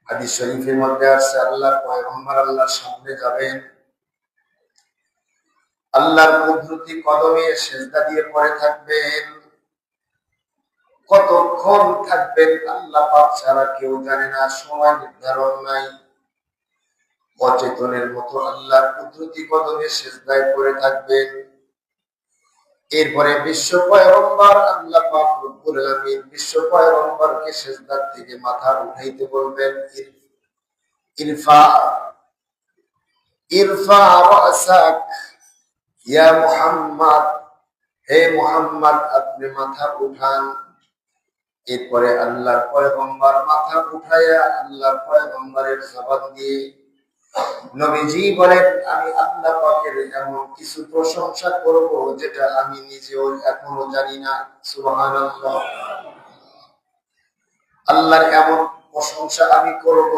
হাদিস শরীফের মধ্যে আছে আল্লাহর পয়গম্বর আল্লাহর সামনে যাবেন, আল্লাহর কুদরতি কদমে সিজদা দিয়ে পড়ে থাকবেন। কতক্ষণ থাকবেন আল্লাহ পাক ছাড়া কেউ জানে না, সময় নির্ধারণ নাই। অচেতনের মতো আল্লাহর কুদরতি কদমে সিজদায় পড়ে থাকবেন। এরপরে বিশ্ব পয়গম্বর আল্লাহ পাক রব্বুল আলামিন বিশ্ব পয়গম্বরকে সিজদা থেকে মাথা উঠাইতে বলবেন। ইরফা ইরফা রাসাক ইয়া মুহাম্মদ, হে মুহাম্মদ আপনি মাথা উঠান। এরপরে আল্লাহর পয়গম্বর মাথা উঠায়া আল্লাহর পয়গম্বরের জবান দিয়ে নবীজি বলেন, আমি আল্লাহ পাকের এমন কিছু প্রশংসা করব যেটা আমি নিজেও এখনো জানি না। সুবহানাল্লাহ। আল্লাহর এমন প্রশংসা আমি করব,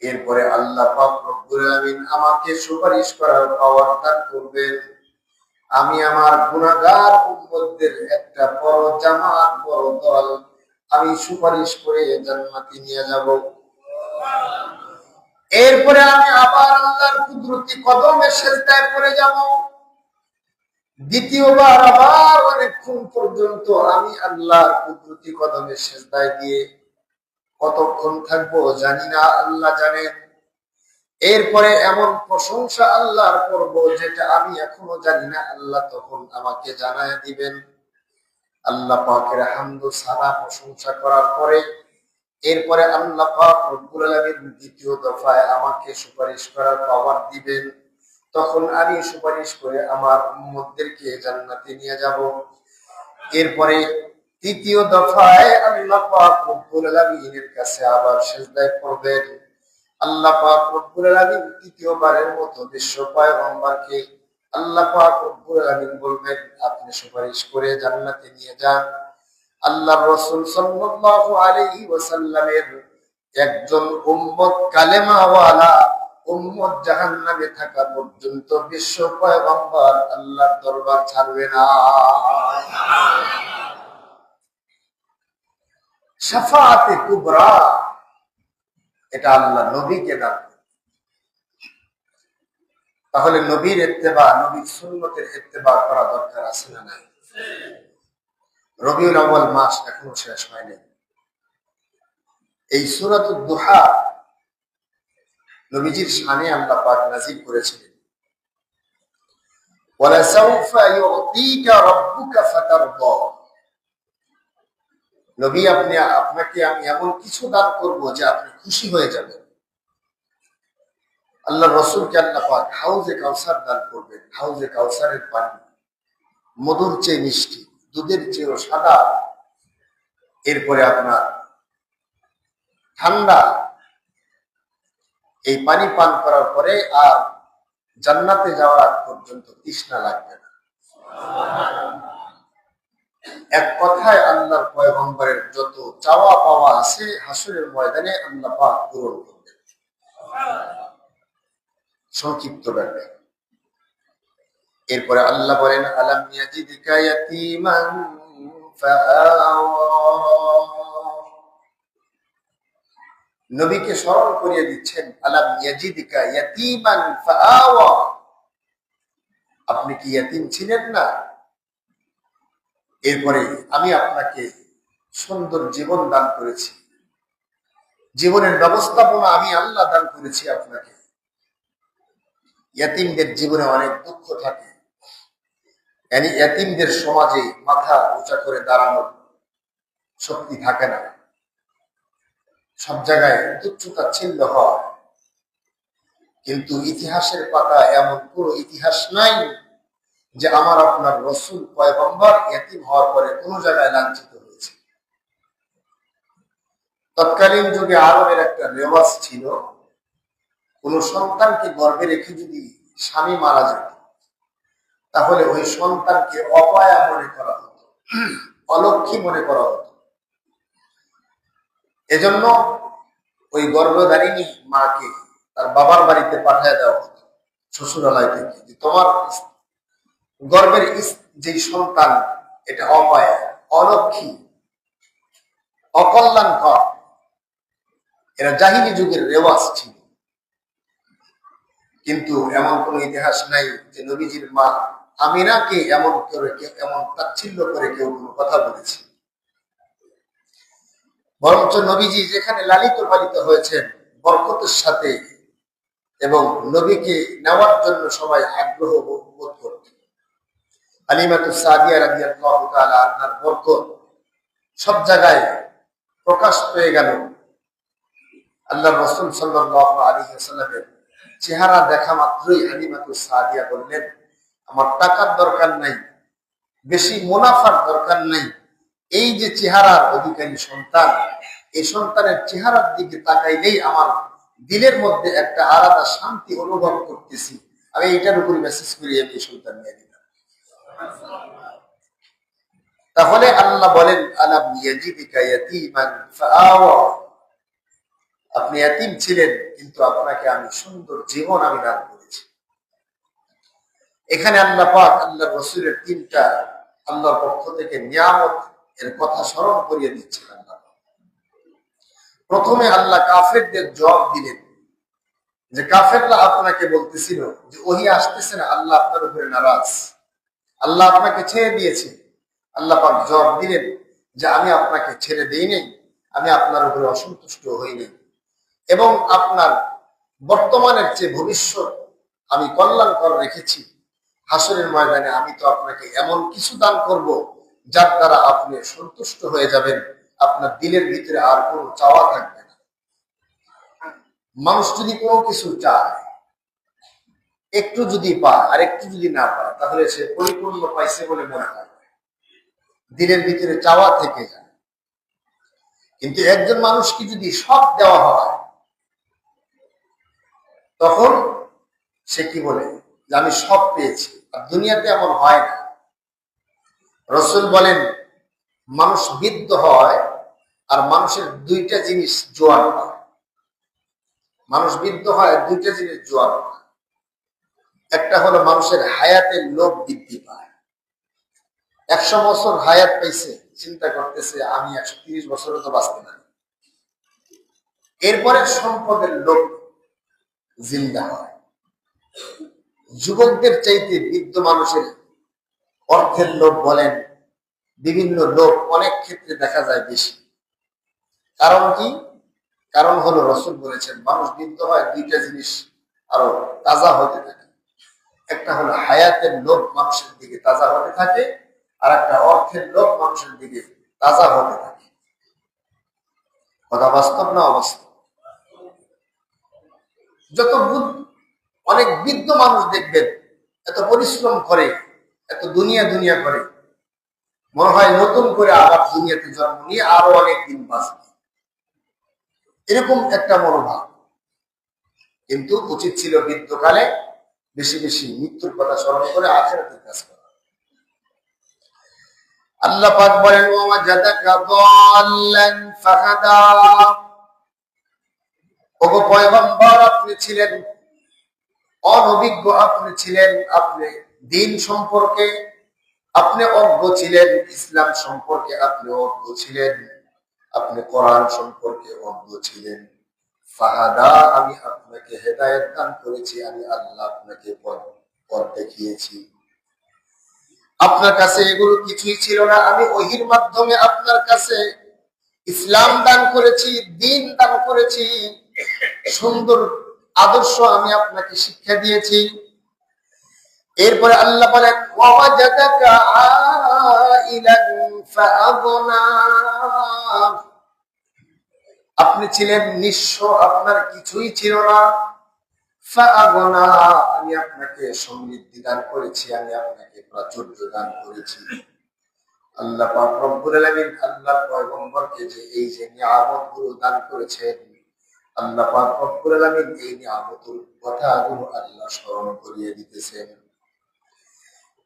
এরপরে আল্লাহ পাক রব্বুল আলামিন আমাকে সুপারিশ করার পাওয়ার দান করবেন। আমি আমার গুনাহগার উম্মতদের একটা বড় জামাত, বড় দল আমি সুপারিশ করে জান্নাতে নিয়ে যাব। এরপরে আমি আবার আল্লাহর কুদরতি কদমে সিজদায় পড়ে যাব। দ্বিতীয়বার আবার অনেকক্ষণ পর্যন্ত আমি আল্লাহর কুদরতি কদমে সিজদায় দিয়ে কতক্ষণ থাকবো জানি না, আল্লাহ জানেন। এরপরে এমন প্রশংসা আল্লাহর করব যেটা আমি এখনো জানি না, আল্লাহ তখন আমাকে জানায় দিবেন। আল্লাহ পাকের হামদ সানা প্রশংসা করার পরে এরপরে আল্লাহ পাক রব্বুল আলামিন দ্বিতীয় দফায় আমাকে সুপারিশ করার পাওয়ার দিবেন। তখন আমি সুপারিশ করে আমার উম্মতদেরকে জান্নাতে নিয়ে যাব। এরপরে তৃতীয় দফায় আল্লাহ পাক রব্বুল আলামিনের কাছে আবার সিজদায় পড়বেন। আল্লাহ পাক রব্বুল আলামিন তৃতীয়বারের মতো বিশ্ব পয়গম্বরকে আল্লাহ পাক রব্বুল আলামিন বলবেন, আপনি সুপারিশ করে জান্নাতে নিয়ে যান। আল্লাহর রাসূল সাল্লাল্লাহু আলাইহি ওয়াসাল্লামের একজন উম্মত কালেমাওয়ালা উম্মত জাহান্নামে থাকা পর্যন্ত বিশ্ব পয়গম্বর আল্লাহর দরবার ছাড়বে না। শাফাআতে কুবরা, এটা আল্লাহ নবীকে দান। তাহলে নবীর ইত্তেবা, নবীর সুন্নতের ইত্তেবা করা দরকার আছে না নাই? রবিউল আউয়াল মাস এখনো শেষ হয়নি। এই সূরাতুদ দুহা নবীজির শানে আল্লাহ পাক নাযিল করেছিলেন। ওয়ালা সাউফা ইউতিকা রাব্বুকা ফাতারদা, নবী আপনাকে আমি এমন কিছু দান করব যে আপনি খুশি হয়ে যাবেন। আল্লাহ রাসূলকে আল্লাহ পাক হাউজে কাউসার দান করবেন। হাউজে কাউসারের পানি মধুর চেয়ে মিষ্টি, দুধের চেয়েও সাদা। এরপরে আপনার ঠান্ডা। এই পানি পান করার পরে আর জান্নাতে যাওয়ার আগ পর্যন্ত তৃষ্ণা লাগবে না। এক কথায় আল্লাহর পয়গম্বরের যত চাওয়া পাওয়া আছে হাসরের ময়দানে আল্লাহ পাক পূরণ করবেন। সংক্ষিপ্ত ব্যাখ্যা। এরপরে আল্লাহ বলেন, আলাম ইয়াজিদকা ইয়াতীমান ফাআওয়া, নবীকে স্মরণ করিয়ে দিচ্ছেন, আলাম ইয়াজিদকা ইয়াতীমান ফাআওয়া, আপনি কি ইয়াতীম ছিলেন না? এরপরে আমি আপনাকে সুন্দর জীবন দান করেছি, জীবনের ব্যবস্থাপনা আমি আল্লাহ দান করেছি আপনাকে। ইয়াতীমদের জীবনে অনেক দুঃখ থাকে, ইয়াতীমদের সমাজে মাথা উঁচা করে দাঁড়ানোর শক্তি থাকে না, সব জায়গায় তুচ্ছ-তাচ্ছিল্য হয়। কিন্তু ইতিহাসের পাতায় এমন কোন ইতিহাস নাই যে আমার আপনার রাসূল পয়গম্বর ইয়াতীম হওয়ার পরে কোন জায়গায় লাঞ্ছিত হয়েছে। তৎকালীন যুগে আরবের একটা রেওয়াজ ছিল, কোন সন্তানকে গর্ভে রেখে যদি স্বামী মারা যেত তাহলে ওই সন্তানকে অপায়া মনে করা হতো, অলক্ষী মনে করা হতো। এজন্য ওই গর্ভধারিণী মাকে তার বাবার বাড়িতে পাঠিয়ে দেওয়া হতো, শ্বশুরালয় থেকে, যে তোমার গর্ভের যে সন্তান এটা অপায়া, অলক্ষী, অকল্যাণকর। এরা জাহিলি যুগের রেওয়াজ ছিল, কিন্তু এমন কোন ইতিহাস নাই যে নবীজির মা আমিনাকে এমন তাচ্ছিল্য করে কেউ কোনো কথা বলেছে। বরঞ্চ নবীজি যেখানে লালিত পালিত হয়েছেন বরকতের সাথে, এবং নবীকে নেওয়ার জন্য সবাই আগ্রহ বোধ করত। হালিমাতুস সাদিয়া রাদিয়াল্লাহু তাআলা আনহার বরকত সব জায়গায় প্রকাশ পেয়ে গেল। আল্লাহর রাসূল সাল্লাল্লাহু আলাইহি ওয়াসাল্লামের চেহারা দেখা মাত্রই হালিমাতুস সাদিয়া বললেন, আমার টাকার দরকার নাই, বেশি মুনাফার দরকার নাই, এই যে চেহারার অধিকারী সন্তান, এই সন্তানের চেহারার দিকে তাকাইলেই আমার দিলের মধ্যে একটা আলাদা শান্তি অনুভব করতেছি, আমি এটার উপরে মেসেজ করি আমি এই সন্তান নিয়ে দিলাম। তাহলে আল্লাহ বলেন, আলাম ইয়াজিদিকা ইয়াতীমান ফাআওয়া, আপনি ইয়াতীম ছিলেন কিন্তু আপনাকে আমি সুন্দর জীবন আমি দান করেছি। এখানে আল্লাহ পাক আল্লাহর রাসূলের তিনটা আল্লাহর পক্ষ থেকে নিয়ামত এর কথা স্মরণ করিয়ে দিচ্ছেন। আল্লাহ প্রথমে আল্লাহ কাফেরদের জবাব দিলেন, যে কাফেররা আপনাকে বলতেছিল যে ওহী আসতেছে না, আল্লাহ আপনার উপরে নারাজ, আল্লাহ আপনাকে ছেড়ে দিয়েছে। আল্লাহ পাক জবাব দিলেন যে আমি আপনাকে ছেড়ে দেই নাই, আমি আপনার উপরে অসন্তুষ্ট হইনি, এবং আপনার বর্তমানের চেয়ে ভবিষ্যৎ আমি কল্যাণকর রেখেছি। হাসরের ময়দানে আমি তো আপনাকে এমন কিছু দান করব যার দ্বারা আপনি সন্তুষ্ট হয়ে যাবেন, আপনার দিলের ভিতরে আর কোনো চাওয়া থাকবে না। মানুষ যদি কোনো কিছু চায়, একটু যদি পায় আর একটু যদি না পায়, তাহলে সে পরিপূর্ণ পাইছে বলে মনে হয়, দিলের ভিতরে চাওয়া থেকে যায়। কিন্তু একজন মানুষকে যদি সব দেওয়া হয়, তখন সে কি বলে যে আমি সব পেয়েছি। আর দুনিয়াতে এমন হয় না। রাসূল বলেন, মানুষ বিদ্ধ হয় আর মানুষের দুইটা জিনিস জোয়ার হয়। মানুষ বিদ্ধ হয় দুইটা জিনিস জোয়ার হয়। একটা হলো মানুষের হায়াতের লোভ বৃদ্ধি পায়। 100 বছর হায়াত পাইছে, চিন্তা করতেছে আমি 130 বছরও তো বাঁচতে না। এরপরে সম্পদের লোভ জিন্দা হয়। যুবকদের চাইতে বৃদ্ধ মানুষের অর্থের লোভ বলেন, বিভিন্ন লোভ অনেক ক্ষেত্রে দেখা যায় বেশি। কারণ কি? কারণ হলো রাসূল বলেছেন, মানুষ বৃদ্ধ হয় দুইটা জিনিস আরো তাজা হতে থাকে। একটা হলো হায়াতের লোভ মানুষের দিকে তাজা হতে থাকে, আর একটা অর্থের লোভ মানুষের দিকে তাজা হতে থাকে। কথা বাস্তব না অবাস্তব? যত অনেক বৃদ্ধ মানুষ দেখবেন এত পরিশ্রম করে, এত দুনিয়া দুনিয়া করে, মনে হয় নতুন করে আবার দুনিয়াতে জন্ম নিয়ে আরো অনেক দিন বাঁচবে, এরকম একটা মনোভাব। কিন্তু উচিত ছিল বৃদ্ধকালে বেশি বেশি মৃত্যুর কথা স্মরণ করে আখিরাতের কাজ করা। আল্লাহ পাক বলেন, ওয়াজাদাকা দাল্লান ফাহাদা, ওগো পয়গম্বর আপনি ছিলেন অনভিজ্ঞ, আপনি ছিলেন, আপনি দিন সম্পর্কে আপনি অজ্ঞ ছিলেন, ইসলাম সম্পর্কে আপনি অজ্ঞ ছিলেন, আপনি কোরআন সম্পর্কে অজ্ঞ ছিলেন। ফাহাদা, আমি আপনাকে হেদায়েত দান করেছি, আমি আল্লাহ আপনাকে পথ দেখিয়েছি। আপনার কাছে এগুলো কিছুই ছিল না, আমি ওহীর মাধ্যমে আপনার কাছে ইসলাম দান করেছি, দিন দান করেছি, সুন্দর আদর্শ আমি আপনাকে শিক্ষা দিয়েছি। এরপরে আল্লাহ বলেন, ওয়াজাদাকা আইলান ফাআগনা, আপনি ছিলেন নিঃস্ব, আপনার কিছুই ছিল না। ফাআগনা, আমি আপনাকে সমৃদ্ধি দান করেছি, আমি আপনাকে প্রাচুর্য দান করেছি। আল্লাহ পাক রব্বুল আলামিন আল্লাহর পয়গম্বরকে যে এই যে নিয়ামতগুলো দান করেছেন, আল্লাহ পাক রব্বুল আলামিন এই নিয়ামতের কথাগুলো আল্লাহ স্মরণ করিয়ে দিতেছেন।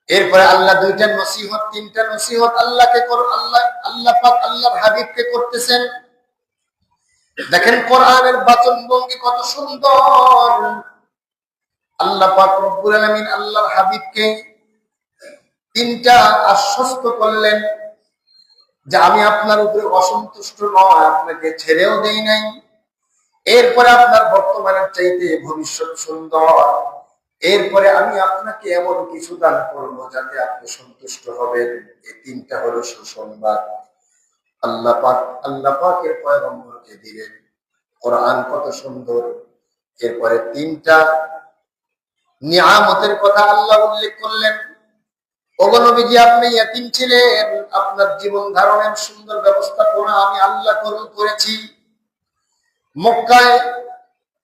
এরপরে আল্লাহ দুইটা নসিহত, তিনটা নসিহত আল্লাহকে আল্লাহ পাক আল্লাহর হাবিবকে করতেছেন। দেখেন কোরআনের বাচন ভঙ্গি কত সুন্দর। আল্লাহ পাক রব্বুল আলামিন আল্লাহর হাবিবকে তিনটা আশ্বস্ত করলেন যে আমি আপনার উপরে অসন্তুষ্ট নয়, আপনাকে ছেড়েও দেই নাই, এরপরে আপনার বর্তমানের চাইতে ভবিষ্যৎ সুন্দর। এরপরে আমি আপনাকে এমন কিছু দান করবো যাতে আপনি সন্তুষ্ট হবেন। এই তিনটা হলো সুসংবাদ আল্লাহ পাকের পয়গম্বরকে দিলেন। কোরআন কত সুন্দর। এরপরে তিনটা নিয়ামতের কথা আল্লাহ উল্লেখ করলেন। ওগো নবীজি, আপনি ইয়াতীম ছিলেন, আপনার জীবন ধারণের সুন্দর ব্যবস্থাপনা আমি আল্লাহ করেছি। মক্কায়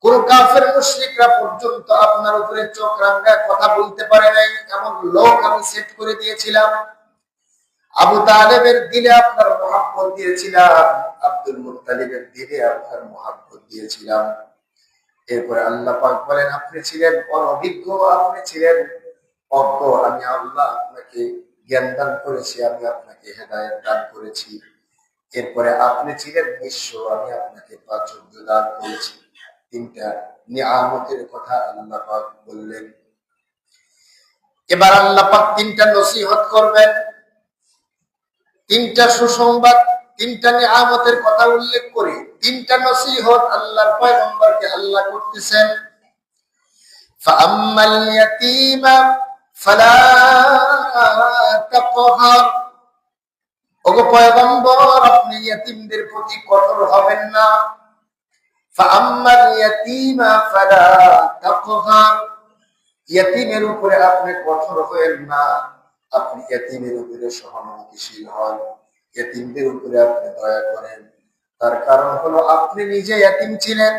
কোন কাফের মুশরিকরা পর্যন্ত আপনার উপরে চোখ রাঙায় কথা বলতে পারে নাই, এমন লোক আমি সেট করে দিয়েছিলাম। আবু তালেবের দিলে আপনার মহাব্বত দিয়েছিলাম, আব্দুল মুত্তালিবের দিলে আপনার মহাব্বত দিয়েছিলাম। এরপরে আল্লাহ পাক বলেন, আপনি ছিলেন অনভিজ্ঞ, আপনি ছিলেন অজ্ঞ, আমি আল্লাহ আপনাকে জ্ঞান দান করেছি, আমি আপনাকে হেদায়েত দান করেছি। এরপরে আপনি ছিলেন নিঃস্ব, আমি আপনাকে প্রাচুর্য দান করেছি। তিনটা নিয়ামতের কথা আল্লাহ পাক বললেন। এবার আল্লাহ পাক তিনটা নসিহত করবেন, তিনটা সুসংবাদ, তিনটা নিয়ামতের কথা উল্লেখ করে তিনটা নসিহত আল্লাহর পয়গম্বরকে আল্লাহ করতেছেন। ফাআম্মাল ইয়াতীমা ফালা তাকহার, ওগো পয়গম্বর, আপনি ইয়াতীমদের প্রতি কঠোর হবেন না। ফাআম্মাল ইয়াতীমা ফালা তাকহার, ইয়াতীমের উপরে আপনি কঠোর হবেন না, আপনি ইয়াতীমের উপরে সহানুভূতিশীল হন, ইয়াতীমদের উপরে আপনি দয়া করেন। তার কারণ হলো আপনি নিজে ইয়াতীম ছিলেন।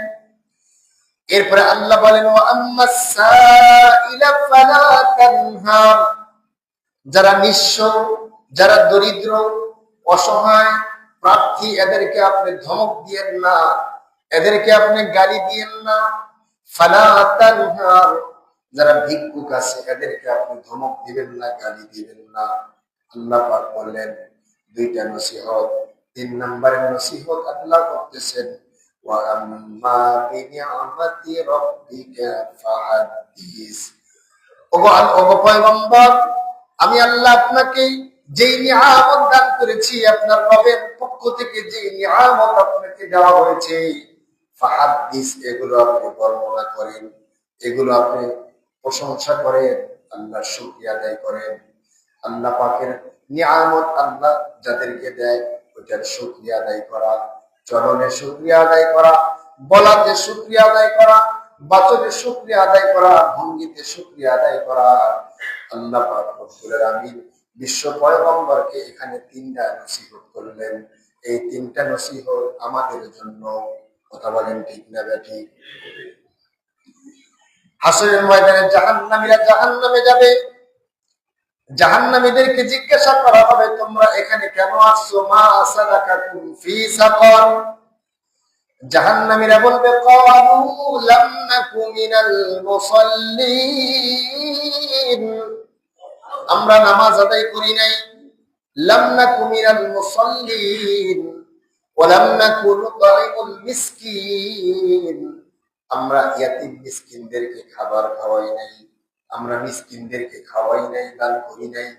এরপরে আল্লাহ বলেন, ওয়া আম্মাস সাইলা ফালা তানহার, যারা নিঃস্ব, যারা দরিদ্র, অসহায় প্রার্থী, এদেরকে আপনি ধমক দিয়েন না, এদেরকে আপনি গালি দিয়েন না। ফালা তানহার, যারা ভিক্ষুক আছে এদেরকে আপনি ধমক দিবেন না, গালি দিবেন না। আল্লাহ পাক বললেন দুইটা নসিহত। তিন নম্বরের নসিহত আল্লাহ করতেছেন, ওয়া আম্মা বিনিআমাতি রাব্বিকা ফাহাদ্দিস, ওগো পয়গম্বর, আমি আল্লাহ আপনাকে যেই নিয়ামত দান করেছি, আপনার রবের পক্ষ থেকে যে নিয়ামত আপনাকে দেওয়া হয়েছে, ফাহাদ্দিস, এগুলো আপনি বর্ণনা করেন, এগুলো আপনি প্রশংসা করেন, আল্লাহর শুকরিয়া আদায় করেন। আল্লাহ পাকের নিয়ামত আল্লাহ যাদেরকে দেয় ওইটার শুকরিয়া আদায় করা, চরণে শুকরিয়া আদায় করা, বলাতে শুকরিয়া আদায় করা, বাচনে শুকরিয়া আদায় করা, ভঙ্গিতে শুকরিয়া আদায় করা। আল্লাহ পাক রব্বুল আলামিন বিশ্ব পয়গম্বরকে এখানে তিনটা নসিহত করলেন। এই তিনটা নসিহত আমাদের জন্য। কথা বলেন ঠিক না ব্যাঠিক? হাসরের ময়দানে জাহান্নামীরা জাহান্নামে যাবে, জাহান্নামীদেরকে জিজ্ঞাসা করা হবে, তোমরা এখানে কেন আসছো? মা সালাকাকুম ফি সাকর, জাহান্নামীরা বলবে, ক্বালু লাম নাকু মিনাল মুসাল্লিন, আমরা নামাজ আদায় করি নাই। লাম নাকু মিনাল মুসাল্লিন ওয়া লাম নাকু নুতঈমুল মিসকিন, আমরা ইয়াতীম মিসকিনদেরকে খাবার খাওয়াই নাই, আমরা মিসকিনদেরকে খাওয়াই নাই, দান করি নাই।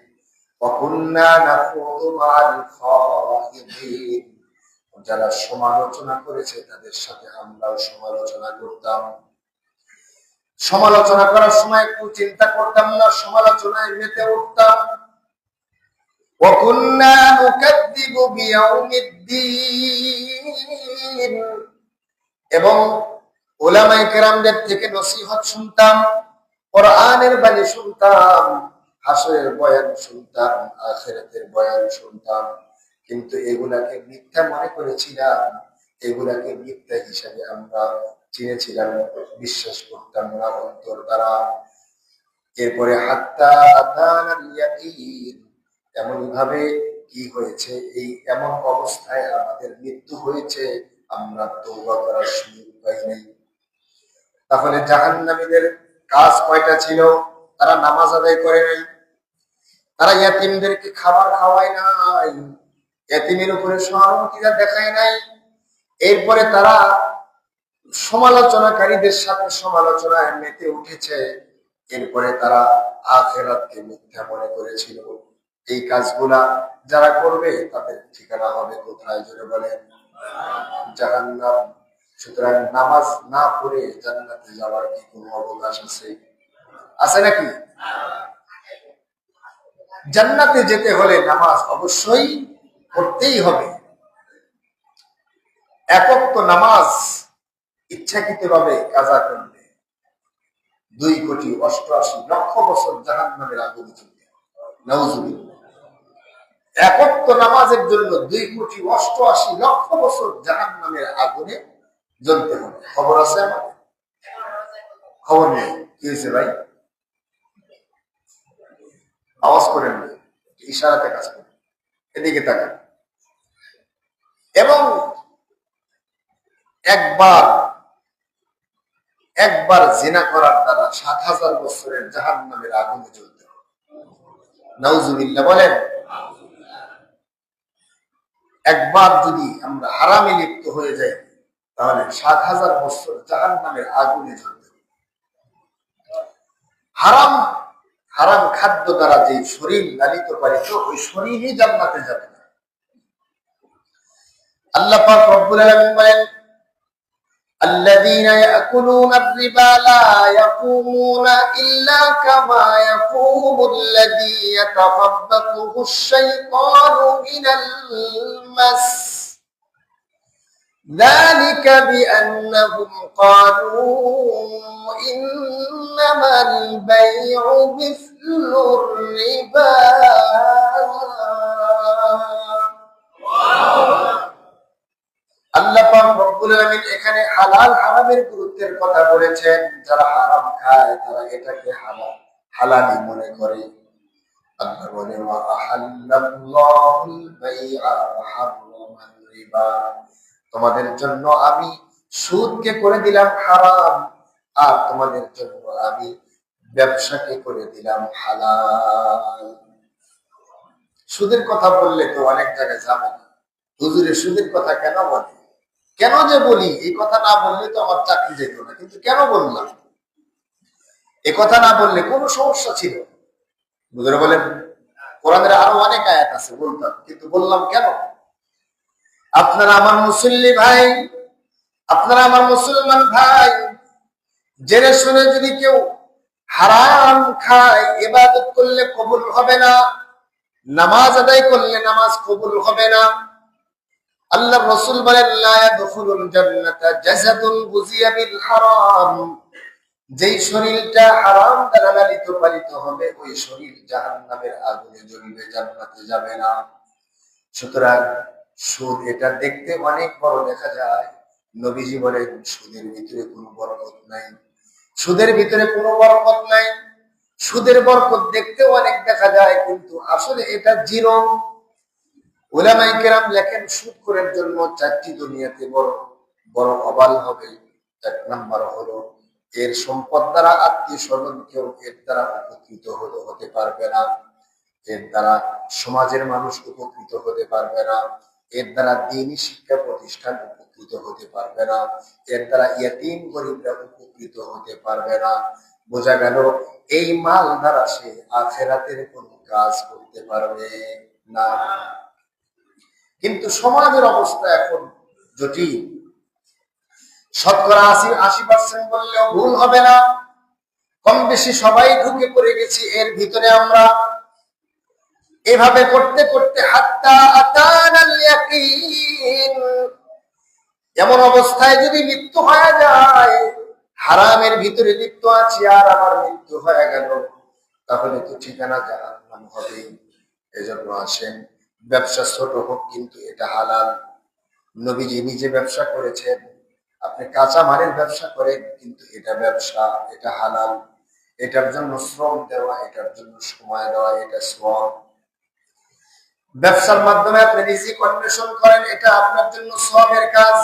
ওয়া কুননা নাখুযু মা'আল খায়িদিন, যারা সমালোচনা করেছে তাদের সাথে আমরাও সমালোচনা করতাম। সমালোচনা করার সময় একটু চিন্তা করতাম না, সমালোচনায় মেতে উঠতাম। ওয়া কুননা নুকাদ্দিবু বিয়াউমিদ্দিন, এবং উলামায়ে কেরামদের থেকে নসিহত শুনতাম, কোরআনের বাণী শুনতাম, হাসরের বয়ান শুনতাম, আখিরাতের বয়ান শুনতাম, কিন্তু এগুলাকে মিথ্যা মনে করেছিলাম, এগুলাকে মিথ্যা হিসাবে আমরা চিনেছিলাম, বিশ্বাস করতাম না অন্তর দ্বারা। এরপরে হাত্তা আতানাল ইয়াকিন, এমন ভাবে কি হয়েছে, এই এমন অবস্থায় আমাদের মৃত্যু হয়েছে, আমরা তওবা করার সুযোগ পাই নাই। তাহলে জাহান্নামীদের কাজ কয়টা ছিল? তারা নামাজ আদায় করে নাই, তারা ইয়াতীমদেরকে খাবার খাওয়ায় নাই, ইয়াতীমের উপরে সহানুভূতিটা দেখায় নাই। এরপরে তারা সমালোচনাকারীদের সাথে সমালোচনায় মেতে উঠেছে। এরপরে তারা আখিরাতকে মিথ্যা মনে করেছিল। এই কাজগুলা যারা করবে তাদের ঠিকানা হবে কোথায়? জোরে বলেন, জাহান্নাম। সুতরাং নামাজ না পড়ে জান্নাতে যাওয়ার কি কোনো অবকাশ আছে? আছে নাকি? জান্নাতে যেতে হলে নামাজ অবশ্যই পড়তেই হবে। এক ওয়াক্ত নামাজ ইচ্ছাকৃতভাবে কাজা করলে 2,88,00,000 বছর জাহান্নামের আগুনে জ্বলবে। নাউজুবিল্লাহ। এক ওয়াক্ত নামাজের জন্য 2,88,00,000 বছর জাহান্নামের আগুনে জ্বলতে হবে। খবর আছে আমাদের? খবর নেই। কি হয়েছে ভাই? আওয়াজ করেন না, ইশারাতে কাজ করেন, এদিকে তাকান। এবং একবার জিনা করার দ্বারা 7,000 বছরের জাহান্নামের আগুনে জ্বলতে হবে। নাউজুবিল্লাহ বলেন। একবার যদি আমরা হারামে লিপ্ত হয়ে যাই তাহলে 7,000 বছর জাহান্নামের আগুনে জ্বলতে হবে। হারাম খাদ্য দ্বারা যে শরীর লালিত পালিত, ওই শরীরই জান্নাতে যাবে না। আল্লাহ পাক রব্বুল আলামিন বলেন, الذين يأكلون الربا لا يقومون إلا كما يقوم الذي يتخبطه الشيطان من المس ذلك بأنهم قالوا إنما البيع مثل الربا আল্লাহ পাক রব্বুল আলামিন এখানে হালাল হারামের গুরুত্বের কথা বলেছেন। যারা হারাম খায় তারা এটাকে হালালি মনে করে। আল্লাহ বলেন, ওয়া আহাল্লাল্লাহুল বাইআ ওয়া হারামার রিবা। তোমাদের জন্য আমি সুদকে করে দিলাম হারাম, আর তোমাদের জন্য আমি ব্যবসাকে করে দিলাম হালাল। সুদের কথা বললে তো অনেক জায়গায় যাবে না। হুজুরে সুদের কথা কেন বলে? কেন যে বলি, এই কথা না বললে তো আমার চাকরি যেত না, কিন্তু কেন বললাম? এ কথা না বললে কোনো সমস্যা ছিল? হুজুরে বলেন, কোরআনের আরো অনেক আয়াত আছে, বলতাম, কিন্তু বললাম কেন? আপনারা আমার মুসল্লি ভাই, আপনারা আমার মুসলমান ভাই, জেনে শুনে যদি কেউ হারাম খায়, ইবাদত করলে কবুল হবে না, নামাজ আদায় করলে নামাজ কবুল হবে না। আল্লাহ রাসূল বলেন, লা ইয়াদখুলুল জান্নাতা জাসাদুন গুযিয়া বিল হারাম। যেই শরীরটা হারাম দ্বারা লালিত পালিত হবে, ওই শরীর জাহান্নামের আগুনে জ্বলবে, জান্নাতে যাবে না। সুতরাং সুদ এটা দেখতে অনেক বড় দেখা যায়। নবীজি বলেন, সুদের ভিতরে কোনো বরকত নাই, সুদের ভিতরে কোনো বরকত নাই। সুদের বরকত দেখতে অনেক দেখা যায়, কিন্তু আসলে এটা জিরো। উলামায়ে কেরাম লেখেন, সুদ করার জন্য 4টি দুনিয়াতে বড় বড় অবাল হবে। 1 নাম্বার হলো, এর সম্পদ দ্বারা আত্মীয় স্বজন কেউ এর দ্বারা উপকৃত হতে পারবে না, এর দ্বারা সমাজের মানুষ উপকৃত হতে পারবে না, এর দ্বারা দ্বীনি শিক্ষা প্রতিষ্ঠান উপকৃত হতে পারবে না, এর দ্বারা ইয়তীম গরিবরা উপকৃত হতে পারবে না। বোঝা গেল, এই মাল দ্বারা সে আখিরাতের কোনো কাজ করতে পারবে না। কিন্তু সমাজের অবস্থা এখন জটিল। শতকরা 80% বললেও ভুল হবে না, কম বেশি সবাই ঢুকে পড়ে গেছি এর ভিতরে। আমরা এভাবে করতে করতে হাত্তা আতানাল ইয়াকিন, এমন অবস্থায় যদি মৃত্যু হয়ে যায়, হারামের ভিতরে লিপ্ত আছি আর আমার মৃত্যু হয়ে গেল, তাহলে তো ঠিকানা জাহান্নাম হবে। এজন্য আসেন, ব্যবসা ছোট হোক কিন্তু এটা হালাল। নবীজি নিজে ব্যবসা করেছেন। আপনি কাঁচা মালের ব্যবসা করেন, কিন্তু এটা ব্যবসা, এটা হালাল। এটার জন্য শ্রম দেওয়া, এটার জন্য সময় দেওয়া, এটা শ্রম। ব্যবসার মাধ্যমে আপনি রিজিক অন্বেষণ করেন, এটা আপনার জন্য সওয়াবের কাজ।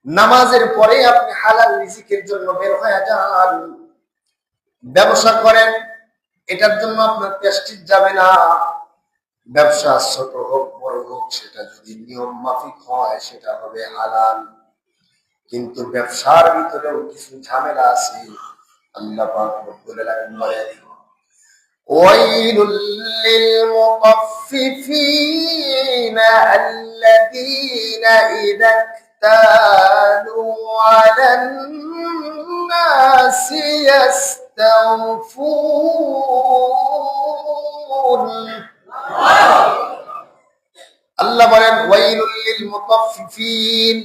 নামাজের পরে আপনি হালাল রিজিকের জন্য বের হয়ে যান, ব্যবসা করেন, এটার জন্য আপনার প্রেস্টিজ যাবে না। ব্যবসা ছোট হোক বড় হোক, সেটা যদি নিয়ম মাফিক হয় সেটা হবে হালাল। কিন্তু ব্যবসার ভিতরেও কিছু ঝামেলা আছে। আল্লাহ পাক রব্বুল আলামিন বলেন, ওয়াইলুল লিল মুতাফফিফিনা আল্লাযীনা ইযা كانوا على الناس يستوفون আল্লাহ বলেন ওয়াইলুল লিল মুতাফফিফিন,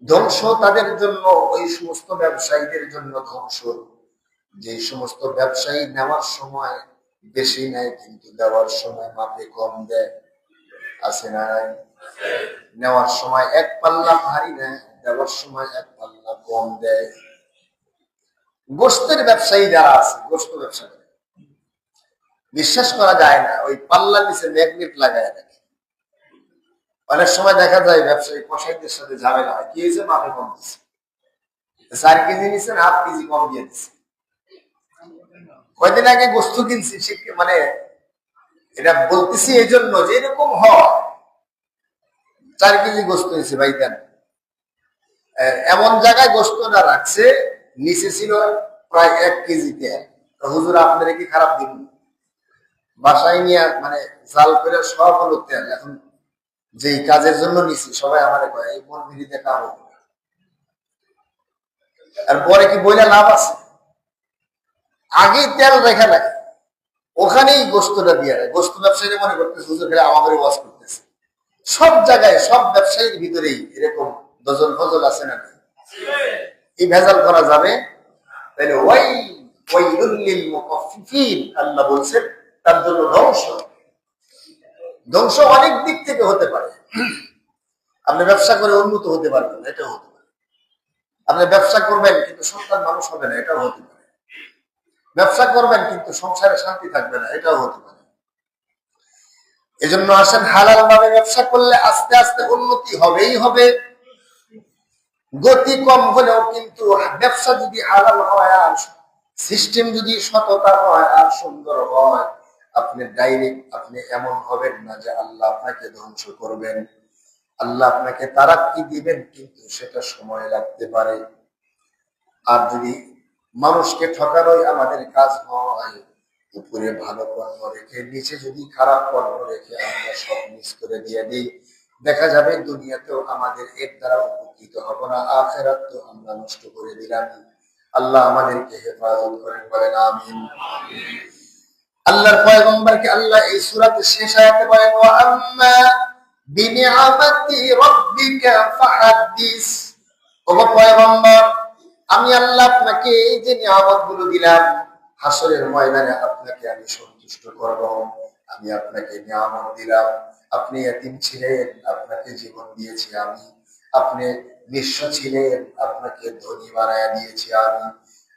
ধ্বংস তাদের জন্য, ওই সমস্ত ব্যবসায়ীদের জন্য ধ্বংস যে সমস্ত ব্যবসায়ী নেওয়ার সময় বেশি নেয় কিন্তু দেওয়ার সময় মাপে কম দেয়। আছে না? নেওয়ার সময় এক পাল্লা ভারী নেয়, দেওয়ার সময় এক পাল্লা কম দেয়। গোশতের ব্যবসায়ী যারা আছে, গোশত ব্যবসা করে, বিশ্বাস করা যায় না, ওই পাল্লা নিচে ম্যাগনেট লাগায় রাখে। অনেক সময় দেখা যায় ব্যবসায়ী কসাইদের সাথে ঝামেলা হয়, কি হয়েছে, মাপে কম দিচ্ছে, 4 কেজি নিচ্ছেন, 1/2 কেজি কম দিয়ে দিচ্ছে। কয়দিন আগে গোস্ত কিনছি, মানে এটা বলতেছি এই জন্য যে এরকম হয়, 4 কেজি গোস্ত নিয়েছে, ভাই দেন। এমন জায়গায় গোস্তটা রাখছে, নিচে ছিল প্রায় 1 কেজি তেল। হুজুর আপনারা কি খারাপ দিন, বাসায় নিয়ে মানে জাল করে সব হলো তেল। এখন যেই কাজের জন্য নিছি সবাই আমার কয় এই মন্দিরিতে কাম, আর পরে কি বইলে লাভ আছে? আগেই তেল রেখা লাগে, ওখানেই গোস্তটা দিয়ে রাখে। গোস্ত ব্যবসায়ী মনে করতেছে হুজুর খেলে আমাদের ওয়াজ করতেছে। সব জায়গায় সব ব্যবসায়ীর ভিতরেই এরকম দজল ফজল আছে না? এই ভেজাল করা যাবে? তাহলে ওয়াইলুল লিল মুতাফফিফিন, আল্লাহ বলছেন তার জন্য ধ্বংস। ধ্বংস অনেক দিক থেকে হতে পারে। আপনি ব্যবসা করে উন্নত হতে পারবেন না, এটাও হতে পারে। আপনি ব্যবসা করবেন কিন্তু সন্তান মানুষ হবে না, এটাও হতে পারে। ব্যবসা করবেন কিন্তু সংসারে শান্তি থাকবে না, এটাও হতে পারে। এজন্য আসেন, হালাল ভাবে ব্যবসা করলে আস্তে আস্তে উন্নতি হবেই হবে। গতি কম হলেও কিন্তু ব্যবসা যদি হালাল হয় আর সিস্টেম যদি সততা হয় আর সুন্দর হয়, আপনি ডাইরেক্ট আপনি এমন হবেন না যে আল্লাহ আপনাকে ধ্বংস করবেন। আল্লাহ আপনাকে তারাক্কি দিবেন, কিন্তু সেটা সময় লাগতে পারে। আর যদি মানুষকে ঠকানোই আমাদের কাজ হয়, উপরে ভালো কর্ম রেখে নিচে যদি খারাপ কর্ম রেখে আমরা সব মিস করে দিয়ে দিই, দেখা যাবে দুনিয়াতেও আমাদের এর দ্বারা উপকৃত হব না, আখিরাত তো আমরা নষ্ট করে দিলাম। আল্লাহ আমাদেরকে হেফাজত করেন, বলেন আমিন। আল্লাহর পয়গম্বরকে আল্লাহ এই সূরাতে শেষ আয়াতে বলেন ওয়া আম্মা বিনিআমাতি রাব্বিকা ফাহাদ্দিস। ওগো পয়গম্বর, আমি আল্লাহ আপনাকে এই যে নিয়ামতগুলো দিলাম, হাসরের ময়দানে আপনাকে আমি সন্তুষ্ট করব। আমি আপনাকে নিয়ামত দিলাম, আপনি এতিম ছিলেন, আপনাকে জীবন দিয়েছি আমি। আপনি নিঃস্ব ছিলেন, আপনাকে ধনী বানায় দিয়েছি আমি।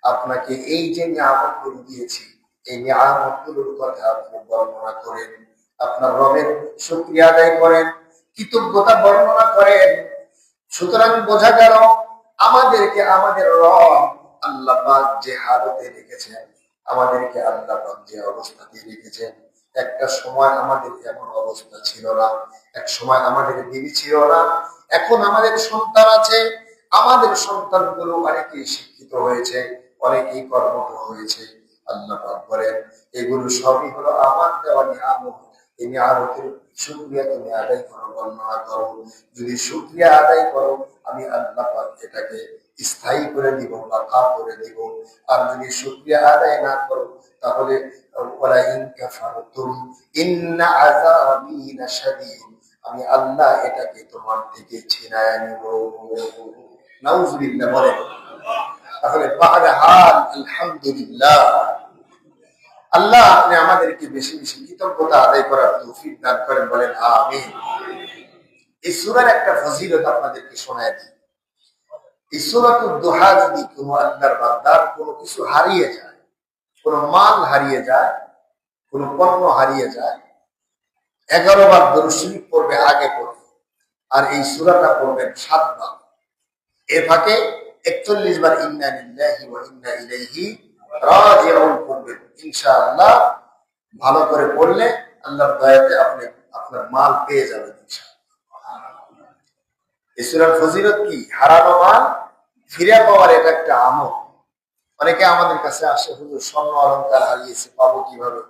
আপনাকে এই যে নিয়ামতগুলো দিয়েছি, এই নিয়ামতগুলোর কথা আপনি বর্ণনা করেন, আপনার রবের শুকরিয়া আদায় করেন, কৃতজ্ঞতা বর্ণনা করেন। সুতরাং বোঝা গেল আমাদেরকে আমাদের রব আল্লাহ পাক যে হালতে রেখেছেন, আমাদেরকে আল্লাহ পাক যে অবস্থাতে রেখেছেন। একটা সময় আমাদের এমন অবস্থা ছিল না, এক সময় আমাদের বিবি ছিল না, এখন আমাদের সন্তান আছে। আমাদের সন্তানগুলো অনেকেই শিক্ষিত হয়েছে, অনেকেই কর্মঠ হয়েছে। আল্লাহ পাক বলেন এগুলো সবই হলো আমার দেওয়া নিয়ামত। এই নিয়ামতের শুকরিয়া তুমি আদায় করো, বর্ণনা করো। যদি শুকরিয়া আদায় করো, আমি আল্লাহ পাক এটাকে স্থায়ী করে দিব, বাঁকা করে দিব। আর যদি শুকরিয়া আদায় না করো, তাহলে ওয়ালা ইন কাফারতুম ইন্না আযাবি লাশাদীদ, আমি আল্লাহ এটাকে তোমার থেকে ছিনায় নিব। নাউযুবিল্লাহ বলেন। তাহলে বাদা হাল আলহামদুলিল্লাহ। আল্লাহ আপনি আমাদেরকে বেশি বেশি কৃতজ্ঞতা আদায় করার তৌফিক দান করেন, বলেন আমিন। এই সূরার একটা ফজিলত আপনাদেরকে শোনায় দিই। এই সূরাতুদ দুহা যদি কোনো আল্লাহর বান্দার কোনো কিছু হারিয়ে যায়, কোনো মাল হারিয়ে যায়, কোনো পণ্য হারিয়ে যায়, 11 বার দরুদ শরীফ পড়বে, আগে পড়বে। আর এই সূরাটা পড়বেন 7 বার। এর ফাঁকে 41 বার ইন্না লিল্লাহি ওয়া ইন্না ইলাইহি রাজিউন পড়বেন। ইনশাআল্লাহ ভালো করে পড়লে আল্লাহর দয়াতে আপনি আপনার মাল পেয়ে যাবেন ইনশাআল্লাহ। এই সূরার ফজিলত কি? হারানো মাল ফিরে পাওয়ার এটা একটা আমল। অনেকে আমাদের কাছে আসে, হুজুর স্বর্ণ অলংকার হারিয়েছে, পাবো কিভাবে?